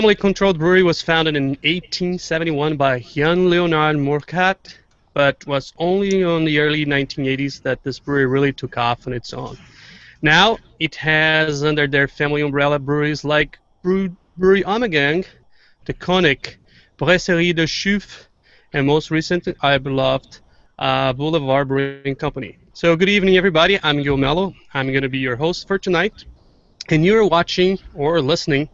family-controlled brewery was founded in 1871 by Jan-Leonard Moortgat, but was only on the early 1980s that this brewery really took off on its own. Now it has under their family umbrella breweries like Brewery Ommegang, the Konig, Brasserie de Chouf, and most recently I beloved Boulevard Brewing Company. So good evening, everybody. I'm Yo Mello. I'm going to be your host for tonight, and you're watching or listening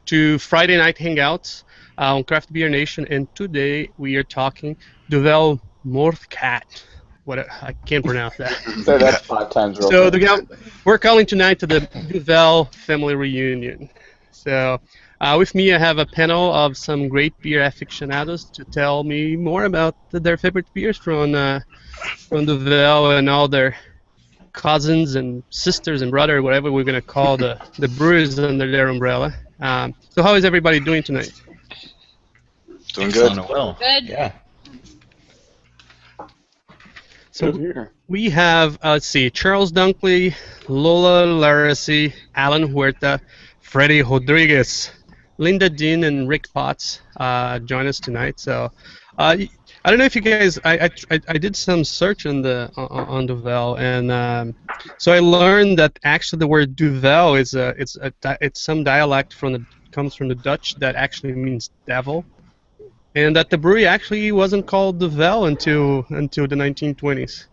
to Friday Night Hangouts on Craft Beer Nation, and today we are talking Duvel Moortgat. I can't pronounce that. Say that 5 times real So quick. we're calling tonight to the Duvel family reunion. So with me, I have a panel of some great beer aficionados to tell me more about their favorite beers from Duvel and all their cousins and sisters and brother, whatever we're gonna call the brewers under their umbrella. So how is everybody doing tonight? Doing good. Well. Good. Yeah. So we have, let's see, Charles Dunkley, Lola Larissy, Alan Huerta, Freddie Rodriguez, Linda Dean, and Rick Potts join us tonight. So I don't know if you guys, I did some search on Duvel, and so I learned that actually the word Duvel it's some dialect comes from the Dutch that actually means devil. And that the brewery actually wasn't called Duvel until the 1920s.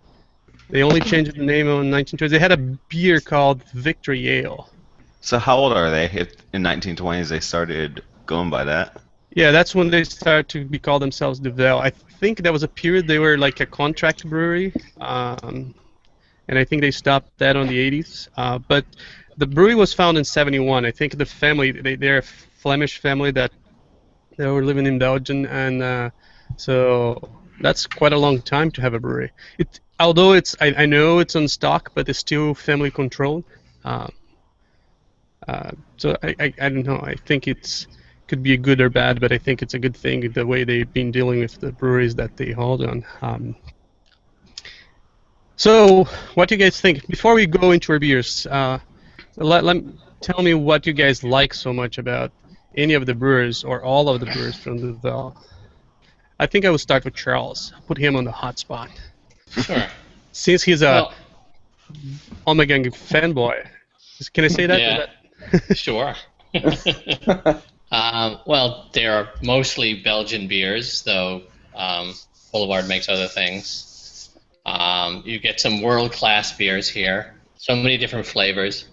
They only changed the name in 1920s. They had a beer called Victory Ale. So how old are they? In 1920s they started going by that? Yeah, that's when they started to be called themselves Duvel. I think there was a period they were like a contract brewery, and I think they stopped that on the 80s. But the brewery was founded in 71. I think the family, they're a Flemish family that they were living in Belgium, and so that's quite a long time to have a brewery. Although I know it's on stock, but it's still family controlled. So I don't know. I think could be good or bad, but I think it's a good thing the way they've been dealing with the breweries that they hold on. So what do you guys think? Before we go into our beers, tell me what you guys like so much about any of the brewers or all of the brewers from Duvel. I think I would start with Charles. Put him on the hot spot. Sure. Since he's a Ommegang fanboy. Can I say that? Yeah. Sure. Well, they're mostly Belgian beers, though Boulevard makes other things. You get some world-class beers here. So many different flavors.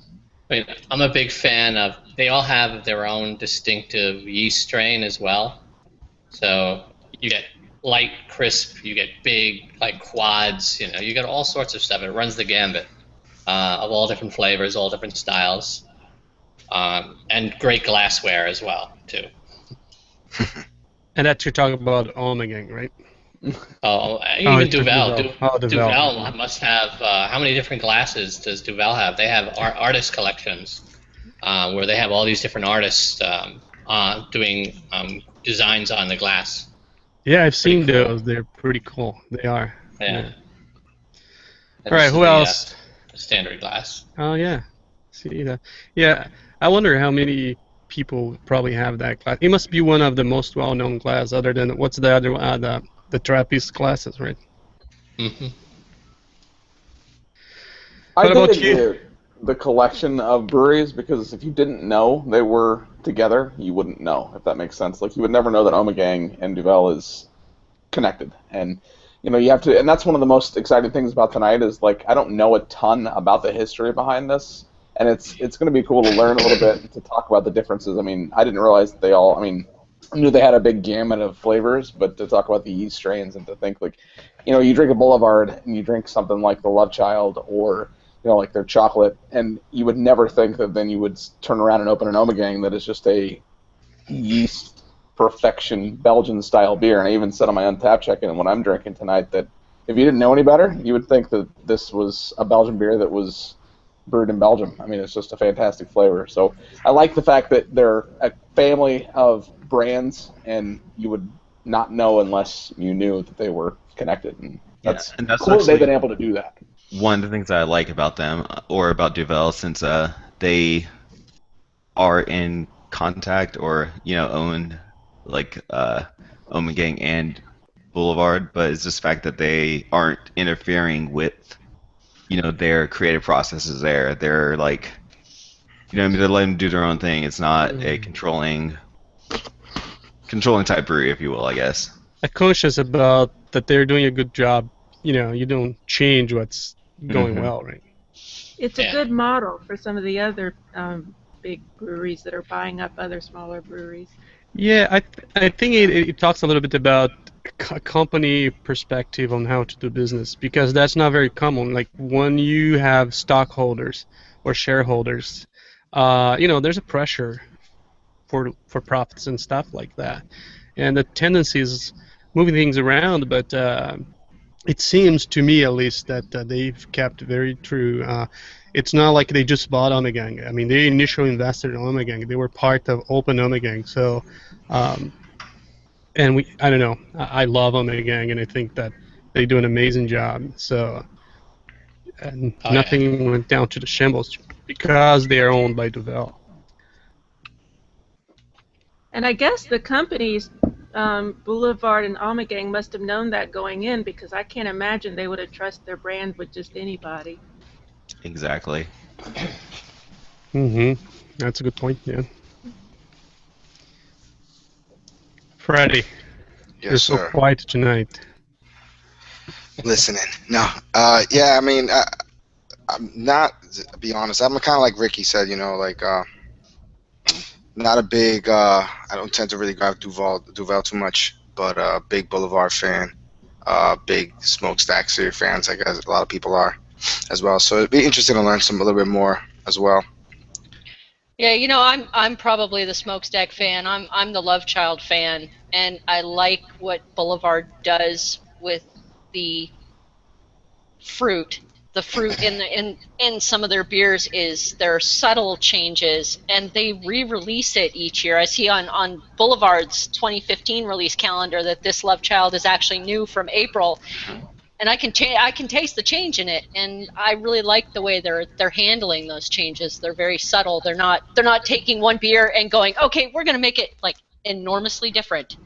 I'm a big fan of. They all have their own distinctive yeast strain as well. So you get light, crisp. You get big, like quads. You get all sorts of stuff. It runs the gambit of all different flavors, all different styles, and great glassware as well too. And that you're talking about Ommegang, right? Even Duvel. Duvel must have. How many different glasses does Duvel have? They have artist collections where they have all these different artists doing designs on the glass. Yeah, I've seen those. They're pretty cool. They are. Yeah. All right, who else? Standard glass. Oh, yeah. See that? Yeah, I wonder how many people probably have that glass. It must be one of the most well-known glass other than, what's the other one? The Trappist glasses, right? Mm-hmm. What about you? The collection of breweries, because if you didn't know they were together, you wouldn't know, if that makes sense. Like, you would never know that Ommegang and Duvel is connected. And, you have to, and that's one of the most exciting things about tonight is, like, I don't know a ton about the history behind this, and it's going to be cool to learn a little bit, to talk about the differences. I mean, I didn't realize that I knew they had a big gamut of flavors, but to talk about the yeast strains and to think, like, you drink a Boulevard and you drink something like the Love Child or, like their chocolate, and you would never think that then you would turn around and open an Ommegang that is just a yeast perfection Belgian-style beer. And I even said on my Untappd check-in when I'm drinking tonight that if you didn't know any better, you would think that this was a Belgian beer that was brewed in Belgium. I mean, it's just a fantastic flavor. So I like the fact that they're a family of brands, and you would not know unless you knew that they were connected. And that's cool that they've been able to do that. One of the things that I like about them, or about Duvel, since they are in contact or own like Ommegang and Boulevard, but it's just the fact that they aren't interfering with their creative processes there. They're like what I mean, they're letting them do their own thing. It's not a controlling type brewery, if you will, I guess. conscious about that they're doing a good job. You don't change what's going well, right? It's a good model for some of the other big breweries that are buying up other smaller breweries. Yeah, I think it talks a little bit about company perspective on how to do business, because that's not very common. Like when you have stockholders or shareholders, there's a pressure for profits and stuff like that, and the tendency is moving things around. But it seems to me, at least, that they've kept very true. It's not like they just bought Ommegang. I mean, they initially invested in Ommegang. They were part of Open Ommegang. So, and I don't know. I love Ommegang, and I think that they do an amazing job. So, and nothing went down to the shambles because they are owned by Duvel. And I guess the companies, Boulevard and Ommegang, must have known that going in, because I can't imagine they would have trusted their brand with just anybody. Exactly. That's a good point, yeah. Freddie, you're so quiet tonight. Listening. No. Yeah, I mean, I'm not, to be honest, I'm kind of like Ricky said, not a big, I don't tend to really grab Duvel too much, but big Boulevard fan, big Smokestack series fans, I guess a lot of people are as well. So it'd be interesting to learn a little bit more as well. Yeah, I'm probably the Smokestack fan. I'm the Love Child fan, and I like what Boulevard does with the fruit. The fruit in some of their beers is their subtle changes, and they re-release it each year. I see on Boulevard's 2015 release calendar that this Love Child is actually new from April, and I can taste the change in it, and I really like the way they're handling those changes. They're very subtle. They're not taking one beer and going, okay, we're gonna make it like enormously different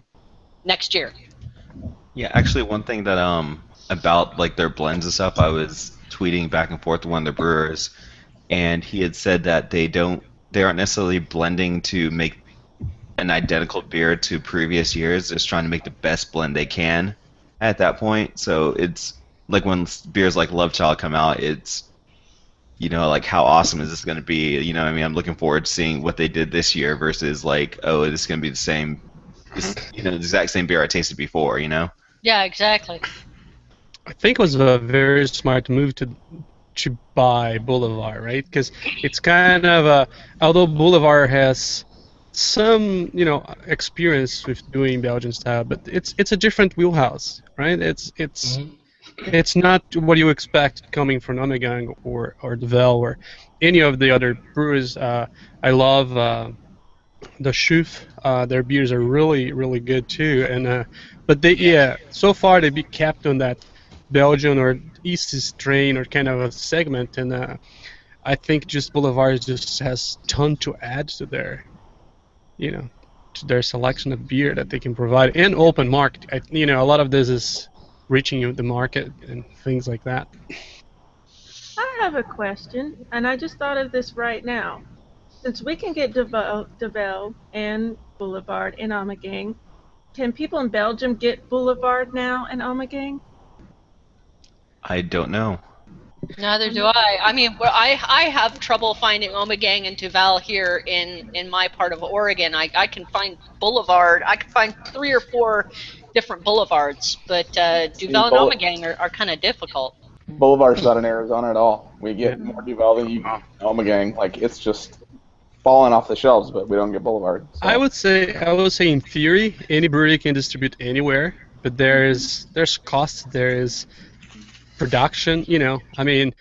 next year. Yeah, actually, one thing that about like their blends and stuff, I was tweeting back and forth with one of the brewers, and he had said that they aren't necessarily blending to make an identical beer to previous years. They're just trying to make the best blend they can at that point. So it's like when beers like Love Child come out, it's like how awesome is this going to be? I mean, I'm looking forward to seeing what they did this year versus like, oh, this is going to be the same, the exact same beer I tasted before. Yeah, exactly. I think it was a very smart move to buy Boulevard, right? Because it's kind of although Boulevard has some experience with doing Belgian style, but it's a different wheelhouse, right? It's not what you expect coming from Ommegang or Duvel or any of the other brewers. I love the Schoof. Their beers are really, really good too, and but so far they be kept on that Belgian or East strain or kind of a segment, and I think just Boulevard just has ton to add to their to their selection of beer that they can provide and open market. A lot of this is reaching the market and things like that. I have a question, and I just thought of this right now. Since we can get Duvel and Boulevard and Ommegang, can people in Belgium get Boulevard now and Ommegang? I don't know. Neither do I. I mean, I have trouble finding Ommegang and Duvel here in my part of Oregon. I can find Boulevard. I can find 3 or 4 different Boulevards, but Duvel and Ommegang are kind of difficult. Boulevard's not in Arizona at all. We get more Duvel than you get Ommegang. Like, it's just falling off the shelves, but we don't get Boulevard. So. I would say in theory, any brewery can distribute anywhere, but there's cost, there is production. I mean,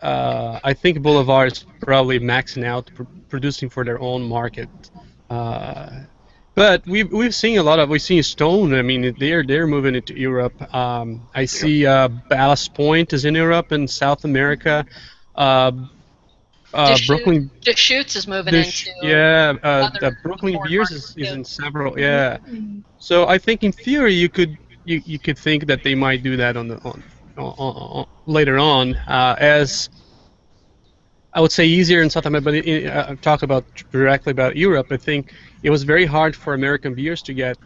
I think Boulevard is probably maxing out producing for their own market. But we've seen Stone. I mean, they're moving into Europe. I see Ballast Point is in Europe and South America. Brooklyn. Deschutes is moving into The other Brooklyn foreign beers markets is too. in several. Yeah. So I think in theory you could think that they might do that later on as I would say easier in South America, but talk about directly about Europe. I think it was very hard for American beers to get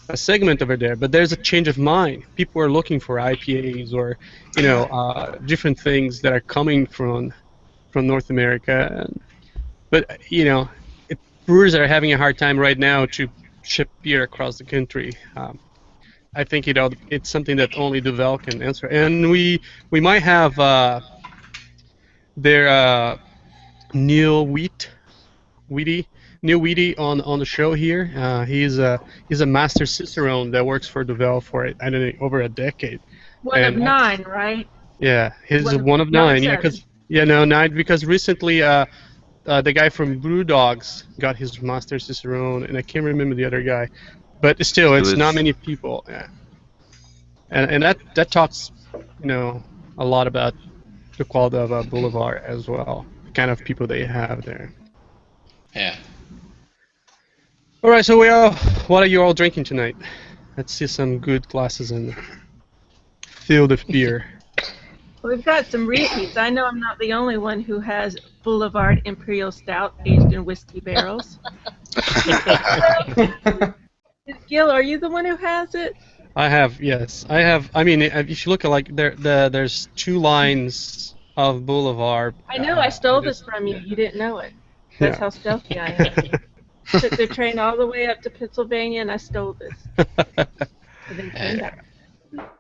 a segment over there. But there's a change of mind. People are looking for IPAs or different things that are coming from North America. But brewers are having a hard time right now to ship beer across the country. I think it's something that only Duvel can answer, and we might have their Neil Wheaty Neil Wheaty on the show here. He's a master cicerone that works for Duvel for I don't know over a decade, One of and 9, right? yeah, he's One of one of not 9. Yeah, 7. because no 9 because recently the guy from Brew Dogs got his master cicerone, and I can't remember the other guy, but still, It it's not was many people. Yeah. And that talks, a lot about the quality of Boulevard as well, the kind of people they have there. Yeah. All right, so what are you all drinking tonight? Let's see some good glasses and field of beer. We've got some repeats. I know I'm not the only one who has Boulevard Imperial Stout aged in whiskey barrels. Gil, are you the one who has it? I have, yes. I have. I mean, if you look at there's 2 lines of Boulevard. I know. I stole this from you. You didn't know it. That's how stealthy I am. Took the train all the way up to Pennsylvania, and I stole this. And then came back.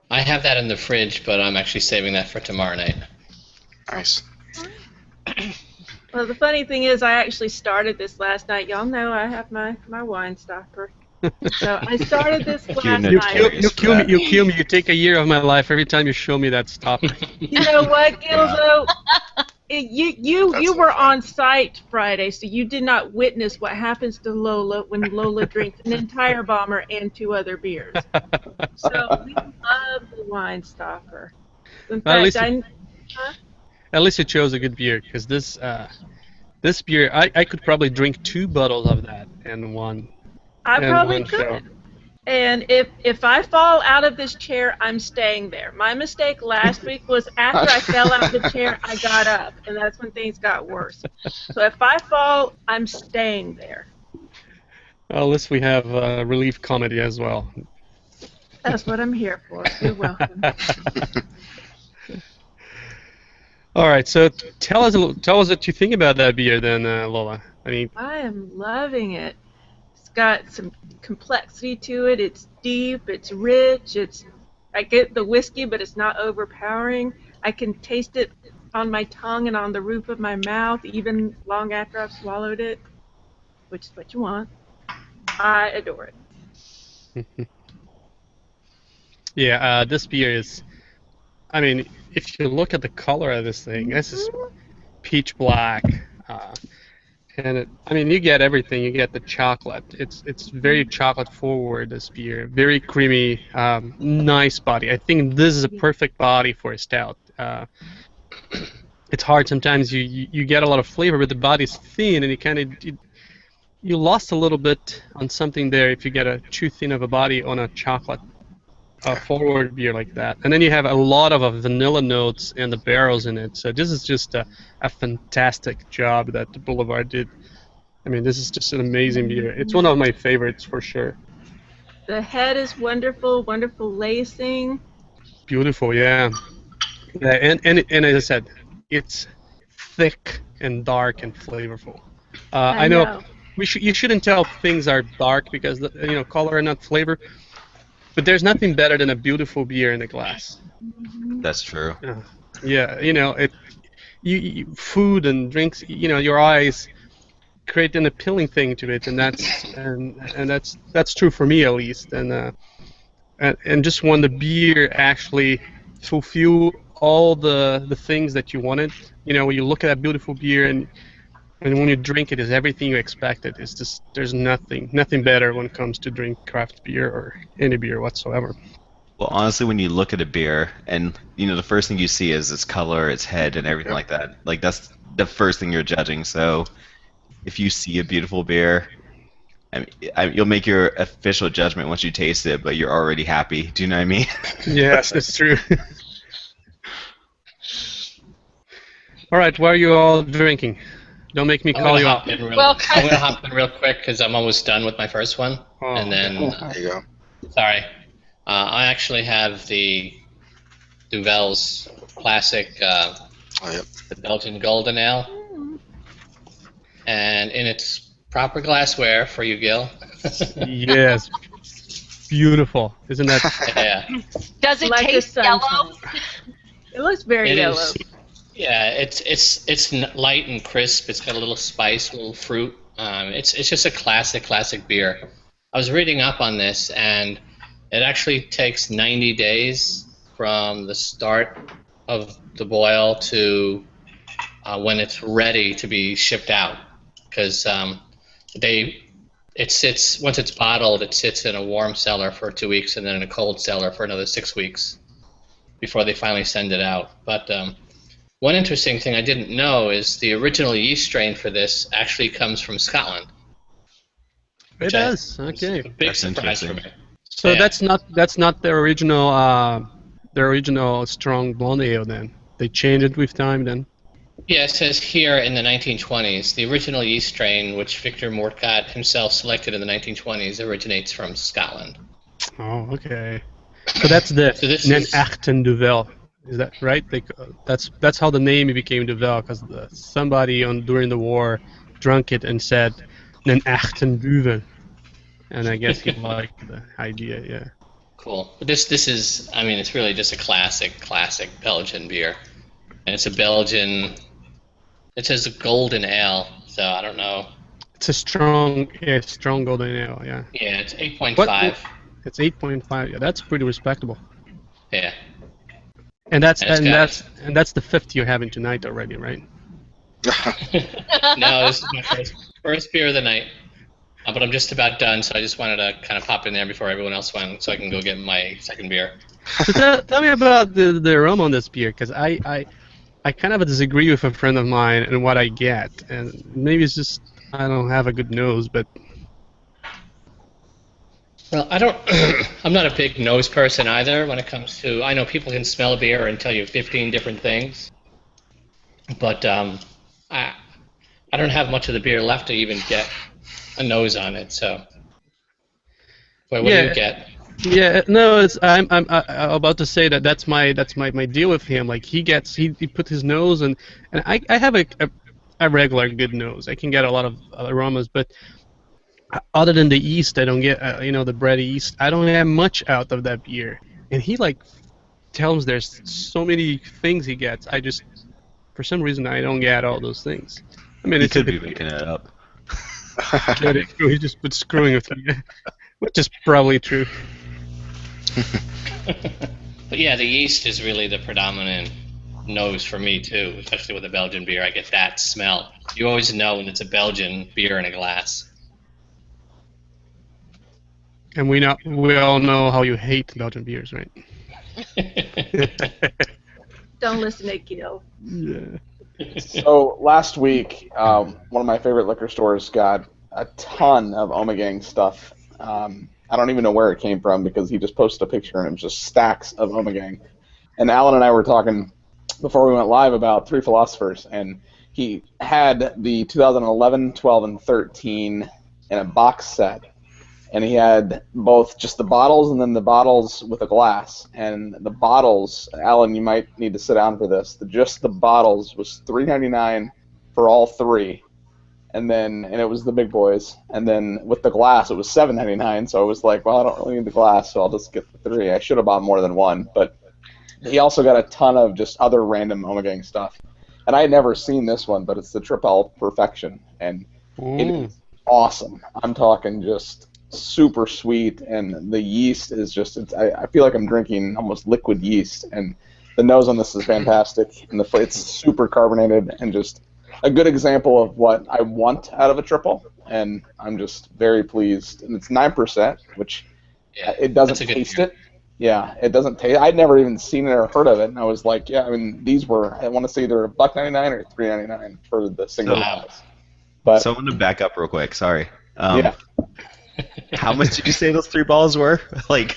I have that in the fridge, but I'm actually saving that for tomorrow night. Nice. Well, the funny thing is, I actually started this last night. Y'all know I have my wine stopper. So I started this last night. You kill me. You take a year of my life every time you show me that stopper. You know what, Gilzo? You were on site Friday, so you did not witness what happens to Lola when Lola drinks an entire bomber and 2 other beers. So we love the wine stopper. In fact, at least you chose a good beer, because this beer, I could probably drink 2 bottles of that in one. I probably one show. could. And if I fall out of this chair, I'm staying there. My mistake last week was after I fell out of the chair, I got up, and that's when things got worse. So if I fall, I'm staying there. Well, at least we have relief comedy as well. That's what I'm here for. You're welcome. All right, so tell us what you think about that beer, then, Lola. I mean, I am loving it. It's got some complexity to it. It's deep. It's rich. I get the whiskey, but it's not overpowering. I can taste it on my tongue and on the roof of my mouth, even long after I've swallowed it, which is what you want. I adore it. Yeah, this beer is. I mean, if you look at the color of this thing, this is peach black. And you get everything. You get the chocolate. It's very chocolate forward, this beer. Very creamy, nice body. I think this is a perfect body for a stout. It's hard sometimes. You get a lot of flavor, but the body's thin, and you lost a little bit on something there if you get a too thin of a body on a chocolate forward beer like that. And then you have a lot of vanilla notes and the barrels in it. So this is just a fantastic job that the Boulevard did. I mean, this is just an amazing beer. It's one of my favorites for sure. The head is wonderful, wonderful lacing. Beautiful, yeah. And as I said, it's thick and dark and flavorful. I know you shouldn't tell things are dark because color and not flavor. But there's nothing better than a beautiful beer in a glass. That's true. Yeah, food and drinks. Your eyes create an appealing thing to it, and that's true for me at least. And just when the beer actually fulfill all the things that you wanted. When you look at a beautiful beer and when you drink it, is everything you expected. It's just there's nothing better when it comes to drink craft beer or any beer whatsoever. Well, honestly, when you look at a beer and the first thing you see is its color, its head, and everything like that. Like that's the first thing you're judging. So if you see a beautiful beer, you'll make your official judgment once you taste it, but you're already happy. Do you know what I mean? Yes, that's true. All right, what are you all drinking? Don't make me call you out. I'm Well, going to hop in real quick because I'm almost done with my first one. Oh, and then, There you go. sorry, I actually have the Duvel's classic, Oh, yep. the Belgian Golden Ale, and in its proper glassware for you, Gil. Yes, beautiful. Isn't that? Yeah, does it Like the taste sunshine. yellow? It looks very it yellow. is. Yeah, it's light and crisp. It's got a little spice, a little fruit. It's just a classic beer. I was reading up on this, and it actually takes 90 days from the start of the boil to when it's ready to be shipped out, because it sits once it's bottled, it sits in a warm cellar for 2 weeks, and then in a cold cellar for another 6 weeks before they finally send it out. But one interesting thing I didn't know is the original yeast strain for this actually comes from Scotland. It which does. was Okay. a big That's surprise for me. interesting. So Yeah. that's not their original strong blonde ale then. They changed it with time then. Yeah, it says here in the 1920s, the original yeast strain, which Victor Moortgat himself selected in the 1920s, originates from Scotland. Oh, okay. So that's the So this Nen is- Achten Duvel. Is that right? That's how the name became Duvel, because somebody during the war drank it and said Nen Achten Duvel, and I guess he liked the idea. Yeah. Cool. But this is, I mean, it's really just a classic Belgian beer. And it's a Belgian, it says a golden ale, so I don't know. It's a strong golden ale. Yeah. Yeah, it's 8.5. It's 8.5. Yeah, that's pretty respectable. Yeah. And that's And it's that's the fifth you're having tonight already, right? No, this is my first beer of the night. But I'm just about done, so I just wanted to kind of pop in there before everyone else went, so I can go get my second beer. So tell me about the aroma on this beer, because I kind of disagree with a friend of mine and what I get, and maybe it's just I don't have a good nose, but Well, I don't. I'm not a big nose person either. When it comes to, I know people can smell a beer and tell you 15 different things, but I don't have much of the beer left to even get a nose on it. So, wait, what do Yeah. you get? yeah, no, it's I'm about to say that's my deal with him. Like he put his nose and I have a regular good nose. I can get a lot of aromas, but other than the yeast, I don't get the bread yeast. I don't get much out of that beer. And he like tells there's so many things he gets. I just for some reason I don't get all those things. I mean, He it's a could be bit making it up. that is true. He just been screwing with me, which is probably true. But yeah, the yeast is really the predominant nose for me too, especially with a Belgian beer. I get that smell. You always know when it's a Belgian beer in a glass. And we all know how you hate Belgian beers, right? Don't listen to Gil. Yeah. So last week, one of my favorite liquor stores got a ton of Ommegang stuff. I don't even know where it came from because he just posted a picture and it was just stacks of Ommegang. And Alan and I were talking before we went live about Three Philosophers, and he had the 2011, 12, and 13 in a box set. And he had both just the bottles and then the bottles with a glass. And the bottles, Alan, you might need to sit down for this. Just the bottles was $3.99 for all three, and it was the big boys. And then with the glass, it was $7.99. So I was like, well, I don't really need the glass, so I'll just get the three. I should have bought more than one, but he also got a ton of just other random Ommegang stuff. And I had never seen this one, but it's the Triple Perfection, and it is awesome. I'm talking just super sweet, and the yeast is just I feel like I'm drinking almost liquid yeast, and the nose on this is fantastic, and it's super carbonated and just a good example of what I want out of a triple, and I'm just very pleased. And it's 9%, which Yeah, it doesn't that's a good taste beer. it, Yeah, it doesn't taste. I'd never even seen it or heard of it, and I was like, yeah, I mean, these were. I want to say they're $1.99 or $3.99 for the single So, glass. But so I'm gonna back up real quick. Sorry. yeah, How much did you say those 3 balls were? Like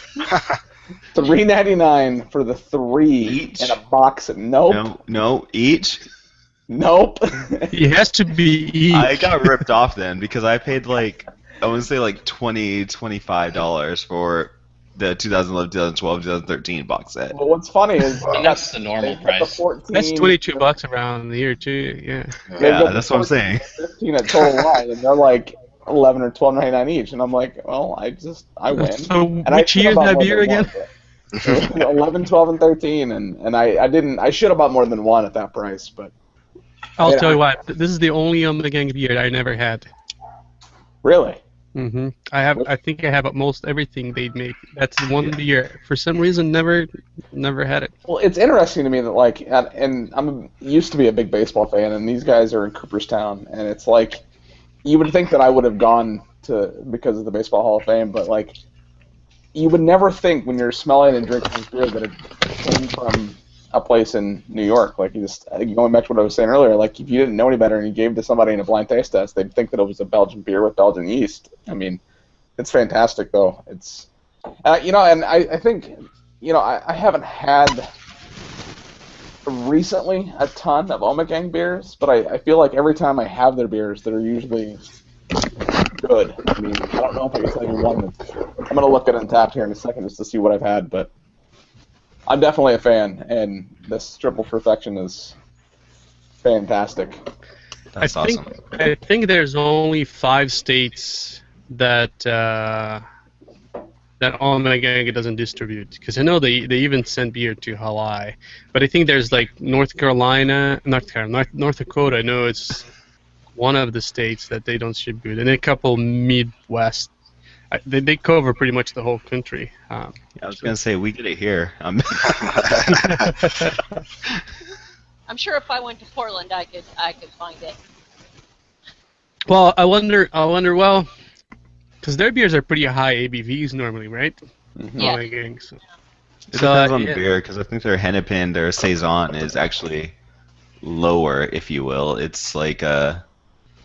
$3.99 for the 3 each? in a box. Nope, No, each. nope. It has to be each. I got ripped off then because I paid like I want to say like $25 for the 2011, 2012, 2013 box set. Well, what's funny is And that's the normal they've got the price. 14. That's $22 around here too. Yeah. They've Yeah, got the that's what I'm 14 saying. and 15 at total wine, and they're like 11 or 12.99 each, and I'm like, well, I win. So And I which should year have is bought that more beer than one, again? but it was 11, 12, and 13, and I didn't. I should have bought more than one at that price, but I'll Yeah, tell you what. This is the only Ommegang beer I never had. really. I think I have almost everything they make. That's the one beer. For some reason, never had it. Well, it's interesting to me that like, and I'm used to be a big baseball fan, and these guys are in Cooperstown, and it's like, you would think that I would have gone to because of the Baseball Hall of Fame, but like, you would never think when you're smelling and drinking this beer that it came from a place in New York. Like, going back to what I was saying earlier, like if you didn't know any better and you gave it to somebody in a blind taste test, they'd think that it was a Belgian beer with Belgian yeast. I mean, it's fantastic though. It's and I think I haven't had recently a ton of Ommegang beers, but I feel like every time I have their beers, they're usually good. I mean, I don't know if I can tell you one that's. I'm gonna look at Untapped here in a second just to see what I've had, but I'm definitely a fan, and this Triple Perfection is fantastic. That's awesome. I think there's only 5 states that that Ommegang doesn't distribute, because I know they even send beer to Hawaii, but I think there's like North Dakota. I know it's one of the states that they don't distribute, and a couple Midwest. They cover pretty much the whole country. I was gonna say we get it here. I'm sure if I went to Portland, I could find it. Well, I wonder. Well, because their beers are pretty high ABVs normally, right? Yeah. Ommegang, so. It depends on the beer because I think their Hennepin, their saison is actually lower, if you will. It's like I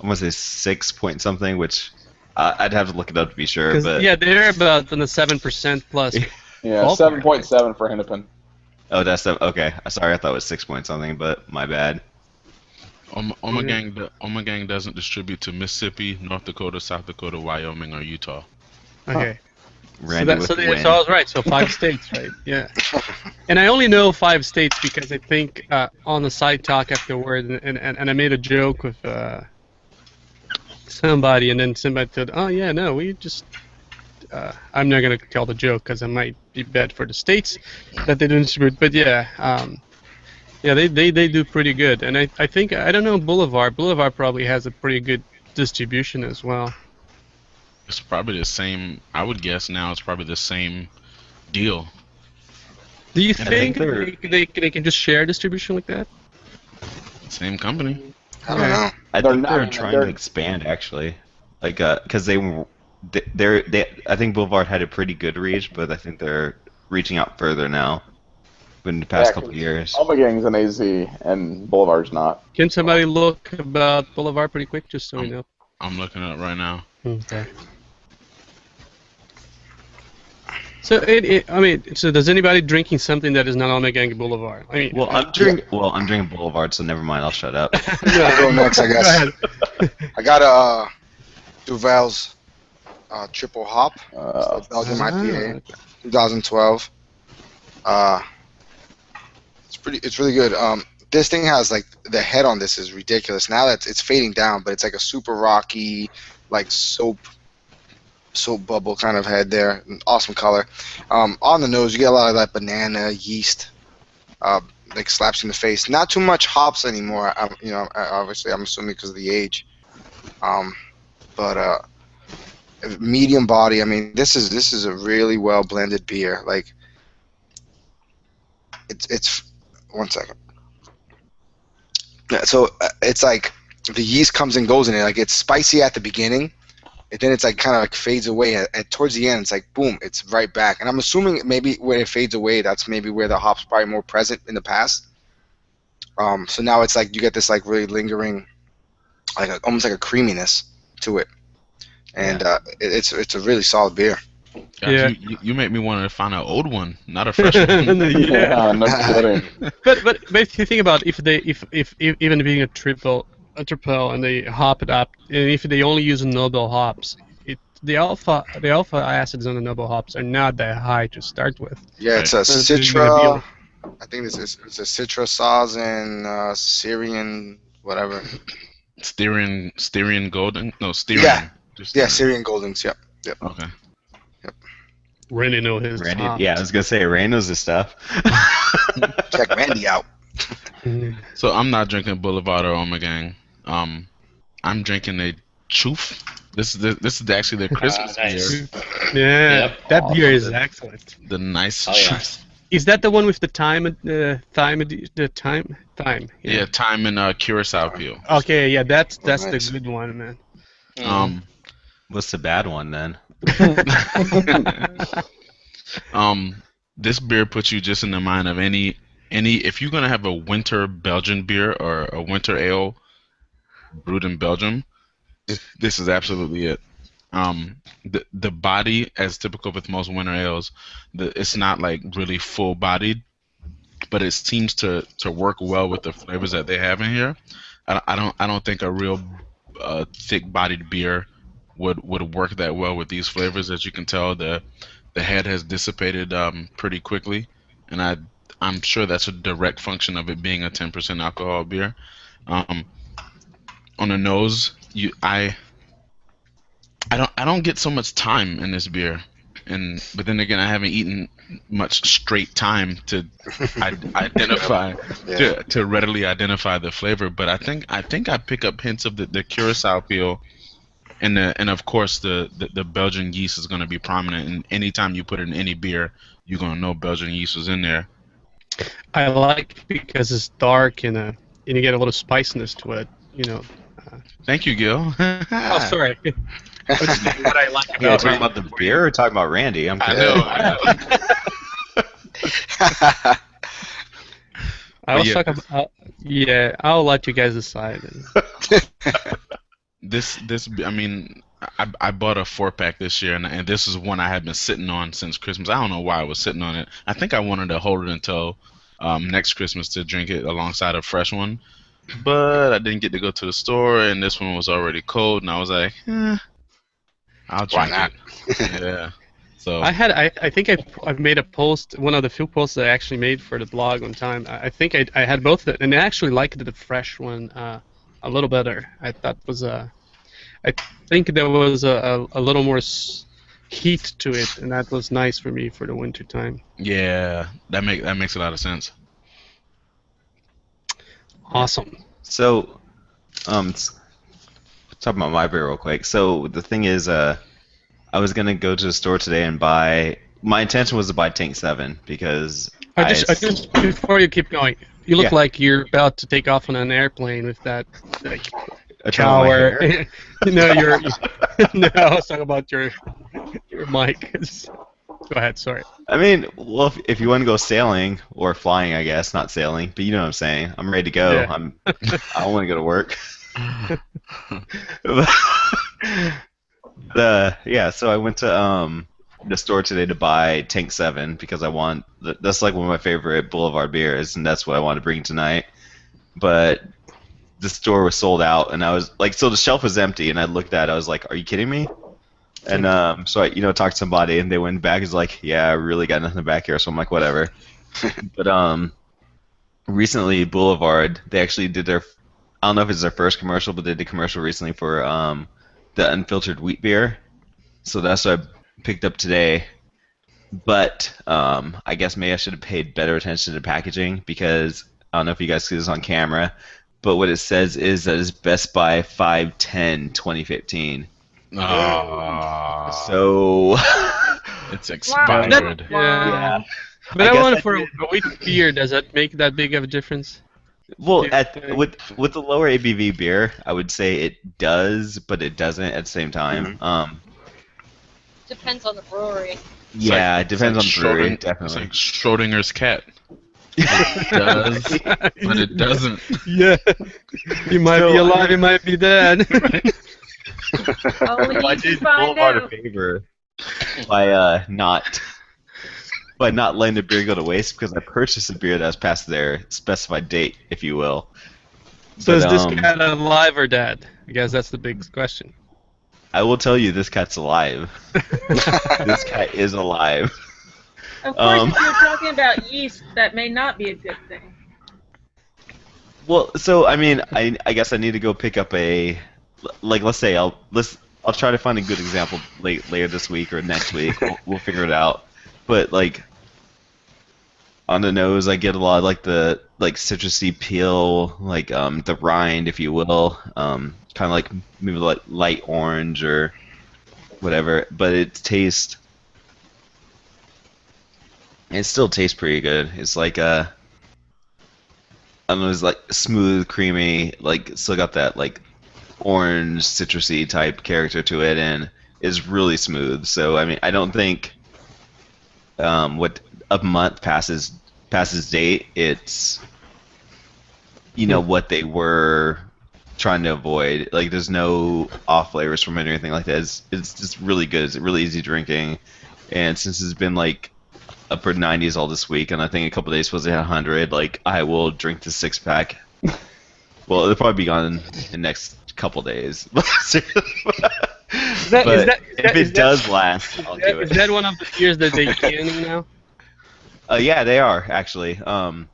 want to say 6 point something, which I'd have to look it up to be sure. But yeah, they're about in the 7% plus. Yeah, ballpark. 7.7 for Hennepin. Oh, that's okay. Sorry, I thought it was 6 point something, but my bad. Ommegang doesn't distribute to Mississippi, North Dakota, South Dakota, Wyoming, or Utah. Okay. Randy So with the win. I was right. So 5 states, right? Yeah. And I only know 5 states because I think on the side talk afterward, and I made a joke with somebody, and then somebody said, "Oh yeah, no, we just." I'm not gonna tell the joke because it might be bad for the states that they don't distribute. But yeah, they do pretty good, and I think I don't know Boulevard. Boulevard probably has a pretty good distribution as well. It's probably the same. I would guess now it's probably the same deal. Do you think think they can just share distribution like that? Same company. I don't know. I They're think not- they're I mean, trying they're- to expand actually, like because they I think Boulevard had a pretty good reach, but I think they're reaching out further now in the past couple of years. Ommegang's an AZ, and Boulevard's not. Can somebody look about Boulevard pretty quick, just so we know? I'm looking it up right now. Okay. So so does anybody drinking something that is not Ommegang Boulevard? I mean, Well, I'm drinking Boulevard, so never mind. I'll shut up. I'll go next, I Go guess. ahead. I got a Duvel's triple hop. Uh, Belgian IPA, 2012. It's really good. This thing has like the head on this is ridiculous. Now that it's fading down, but it's like a super rocky, like soap bubble kind of head there. Awesome color. On the nose, you get a lot of that banana yeast, like slaps you in the face. Not too much hops anymore. Obviously, I'm assuming because of the age. But medium body. I mean, this is a really well blended beer. Like, it's 1 second. Yeah, so it's like the yeast comes and goes in it. Like, it's spicy at the beginning, and then it's like kind of like fades away. And towards the end, it's like boom, it's right back. And I'm assuming maybe when it fades away, that's maybe where the hop's probably more present in the past. So now it's like you get this like really lingering, like almost like a creaminess to it, and it's a really solid beer. God, Yeah. you make me want to find an old one, not a fresh one. Yeah, no kidding. But if you think about if even being a triple and they hop it up, and if they only use noble hops, the alpha acids on the noble hops are not that high to start with. Yeah, it's a So this is gonna Citra. be- I think it's a Citra Saws and Syrian whatever. Styrian Golden? No, Styrian. Yeah. Just Yeah, Styrian. Syrian Goldings. Yep. Okay. Randy know his Randy, hops. yeah, I was gonna say Ray knows his stuff. Check Randy out. So I'm not drinking Boulevard or Ommegang. I'm drinking a Choof. This is actually the Christmas nice. beer. Yeah, Yep. that beer is excellent. The nice Oh, yeah. Choof. Is that the one with the thyme? Thyme. Yeah, thyme and Curacao peel. Okay, yeah, that's nice. the good one, man. What's the bad one then? This beer puts you just in the mind of any if you're gonna have a winter Belgian beer or a winter ale brewed in Belgium, this is absolutely it. The body, as typical with most winter ales, it's not like really full bodied, but it seems to work well with the flavors that they have in here. I don't think a real thick bodied beer would work that well with these flavors. As you can tell, the head has dissipated pretty quickly, and I'm sure that's a direct function of it being a 10% alcohol beer. On the nose, I don't get so much time in this beer, but then again, I haven't eaten much straight time to identify to readily identify the flavor. But I think I pick up hints of the curacao peel, and of course the Belgian yeast is going to be prominent. And anytime you put it in any beer, you're going to know Belgian yeast was in there. I like because it's dark and you get a little spiciness to it. You know. Thank you, Gil. Oh, sorry. What I like Yeah, about talking about the beer or talking about Randy? I'm I confused. know. I was yeah, talking about. Yeah, I'll let you guys decide. This I mean, I bought a 4-pack this year, and this is one I had been sitting on since Christmas. I don't know why I was sitting on it. I think I wanted to hold it until next Christmas to drink it alongside a fresh one, but I didn't get to go to the store, and this one was already cold, and I was like, I'll drink not? it. Yeah. So I think I made a post, one of the few posts that I actually made for the blog one time. I think I had both of it, and I actually liked the fresh one a little better. I thought I think there was a little more heat to it, and that was nice for me for the winter time. yeah, that makes a lot of sense. Awesome. So, talk about my beer real quick. So the thing is, I was gonna go to the store today and buy. My intention was to buy Tank 7 because I just before you keep going, you look Yeah. like you're about to take off on an airplane with that like I trim my shower. hair. No, no, I was talking about your mic. Go ahead. Sorry. I mean, well, if you want to go sailing or flying, I guess not sailing, but you know what I'm saying. I'm ready to go. Yeah. I don't want to go to work. So I went to the store today to buy Tank 7 because that's like one of my favorite Boulevard beers, and that's what I want to bring tonight. But the store was sold out, and I was like, so the shelf was empty, and I looked at it, I was like, are you kidding me? And so I talked to somebody, and they went back. He's like, yeah, I really got nothing back here. So I'm like, whatever. But recently Boulevard, they actually did their, I don't know if it's their first commercial, but they did a commercial recently for the unfiltered wheat beer. So that's what I picked up today. But I guess maybe I should have paid better attention to the packaging because I don't know if you guys see this on camera, but what it says is that it's Best Buy 5/10/2015. So It's expired. Yeah. But I I guess wonder I for did. a wheat beer, does that make that big of a difference? Well, Do you think? with the lower ABV beer, I would say it does, but it doesn't at the same time. Depends on the brewery. Yeah, it depends on the brewery, It's definitely. like Schrodinger's cat. It does, but it doesn't. Yeah, he might be So, alive, he might be dead. Only I you can did find Boulevard a out. favor by not letting the beer go to waste because I purchased a beer that was past their specified date, if you will. So But is this cat alive or dead? I guess that's the big question. I will tell you, this cat's alive. This cat is alive. Of course, if you're talking about yeast, that may not be a good thing. Well, so I mean, I guess I need to go pick up let's say I'll try to find a good example later this week or next week. We'll figure it out. But like on the nose, I get a lot of like the citrusy peel, like the rind, if you will, kind of like maybe like light orange or whatever. But it still tastes pretty good. It's like I don't know, it's like smooth, creamy, like still got that like orange citrusy type character to it, and is really smooth. So I mean, I don't think what a month passes date, it's what they were trying to avoid. Like there's no off flavors from it or anything like that. It's just really good. It's really easy drinking, and since it's been like upper 90s all this week, and I think a couple days supposed to hit 100. Like I will drink the 6-pack. Well, it'll probably be gone in the next couple days. But if it does last, I'll do it. Is that one of the beers that they can now? Yeah, they are actually. I'm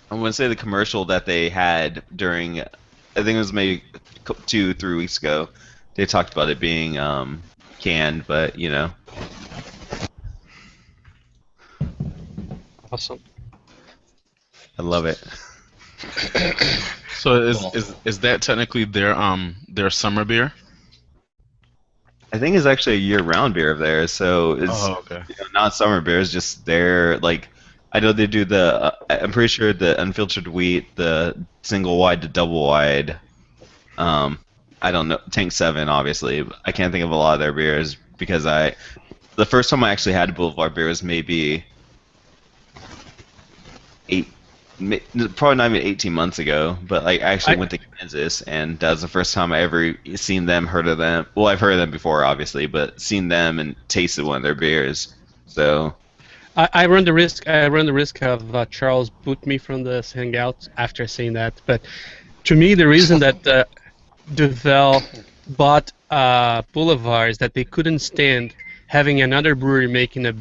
gonna say the commercial that they had during, I think it was maybe 2-3 weeks ago. They talked about it being canned, but Awesome. I love it. So Cool. is that technically their summer beer? I think it's actually a year-round beer of theirs, so it's okay. not summer beer. It's just their like. I know they do I'm pretty sure the unfiltered wheat, the single wide to double wide. I don't know, Tank 7, obviously. I can't think of a lot of their beers because the first time I actually had a Boulevard beer was maybe probably not even 18 months ago, but like I actually went to Kansas, and that was the first time I ever seen them, heard of them. Well, I've heard of them before, obviously, but seen them and tasted one of their beers. So I run the risk. I run the risk of Charles boot me from this Hangout after saying that. But to me, the reason that Duvel bought Boulevard is that they couldn't stand having another brewery making the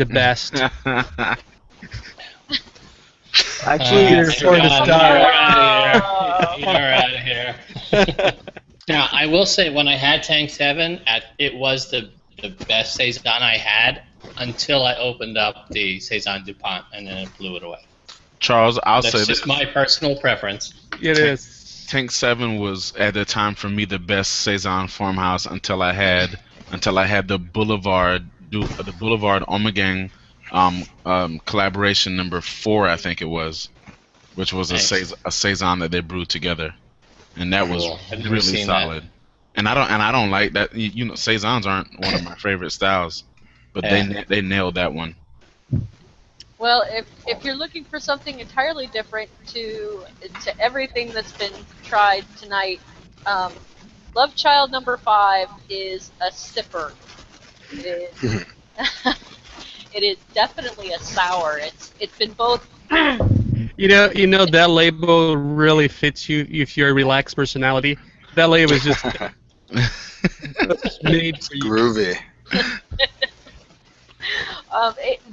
best. actually, You're for the star. You're out of here. Now, I will say, when I had Tank 7, it was the best Saison I had until I opened up the Saison DuPont, and then it blew it away. Charles, I'll That's say just this. my personal preference. It is. Tank 7 was at the time for me the best Saison farmhouse until I had the Boulevard Ommegang collaboration number 4, I think it was, which was Nice. a Saison that they brewed together, and that was Cool. I've never really seen solid. And I don't like that. Saisons aren't one of my favorite styles, but Yeah. they nailed that one. Well, if you're looking for something entirely different to everything that's been tried tonight, Love Child number 5 is a sipper. It is, it is definitely a sour. It's been both. You know that label really fits you if you're a relaxed personality. That label is just made for you. Groovy.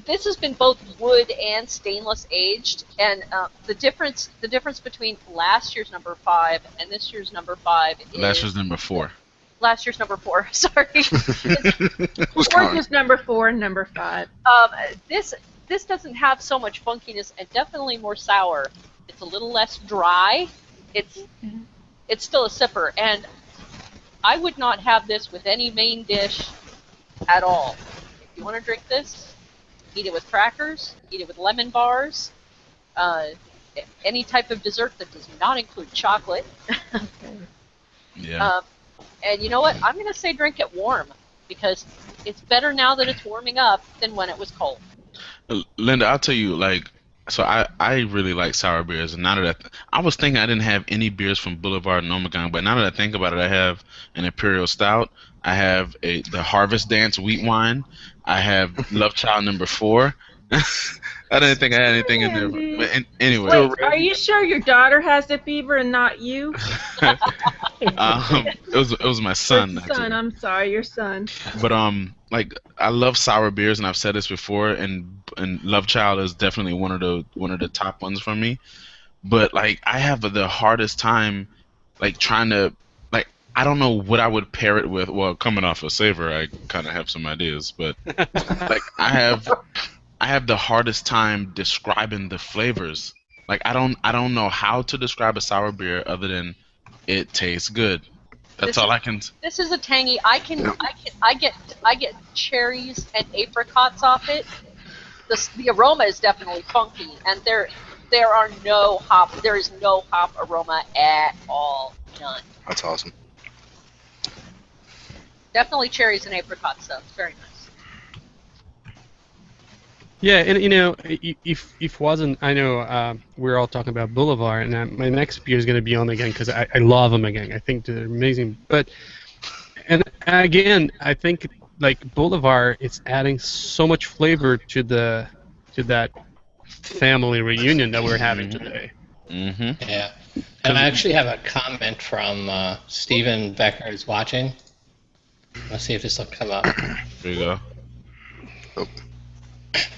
This has been both wood and stainless aged, and the difference between last year's number 5 and this year's number 5 is Last year's number 4. last year's number 4. Sorry. Who's Or counting? just number 4 and number 5. This doesn't have so much funkiness and definitely more sour. It's a little less dry. It's still a sipper, and I would not have this with any main dish at all. If you want to drink this, eat it with crackers, eat it with lemon bars. any type of dessert that does not include chocolate. Yeah. And you know what? I'm going to say drink it warm because it's better now that it's warming up than when it was cold. Linda, I'll tell you, like, so I really like sour beers, and now that I was thinking I didn't have any beers from Boulevard and Ommegang, but now that I think about it, I have an Imperial Stout, I have the Harvest Dance wheat wine, I have Love Child number 4. I didn't think I had anything in there, but anyway. Wait, are you sure your daughter has the fever and not you? It was my son. Your son, I'm sorry, your son. But like I love sour beers, and I've said this before, and Love Child is definitely one of the top ones for me. But like I have the hardest time like trying to like I don't know what I would pair it with. Well, coming off a savor, I kind of have some ideas, but like I have the hardest time describing the flavors. Like I don't know how to describe a sour beer other than it tastes good. That's all I can. This is a tangy. I get cherries and apricots off it. The aroma is definitely funky, and there are no hop. There is no hop aroma at all. None. That's awesome. Definitely cherries and apricots, though. It's very nice. Yeah, and you know, if wasn't, I know we're all talking about Boulevard, and my next beer is going to be Ommegang because I love Ommegang. I think they're amazing. But and again, I think like Boulevard, it's adding so much flavor to that family reunion that we're having today. Mm-hmm. Yeah, and I actually have a comment from Steven Becker who's watching. Let's see if this will come up. There you go. Oh.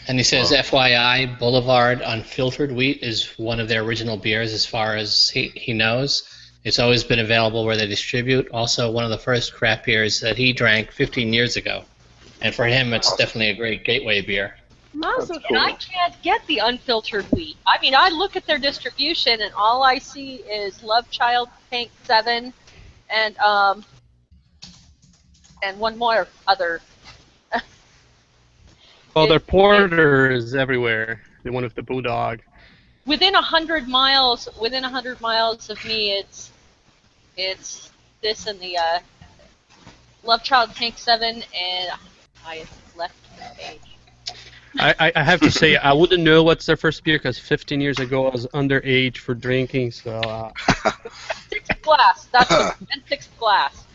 And he says, FYI, Boulevard Unfiltered Wheat is one of their original beers as far as he knows. It's always been available where they distribute. Also, one of the first craft beers that he drank 15 years ago. And for him, it's definitely a great gateway beer. Mazel And I can't get the unfiltered wheat. I mean, I look at their distribution, and all I see is Love Child, Tank 7, and one more other. Well, their porter is everywhere. The one with the bulldog. Within 100 miles of me, it's this and the Love Child Tank 7, and I left the page. I have to say, I wouldn't know what's their first beer because 15 years ago I was underage for drinking, so... Sixth glass. That's what's in sixth glass.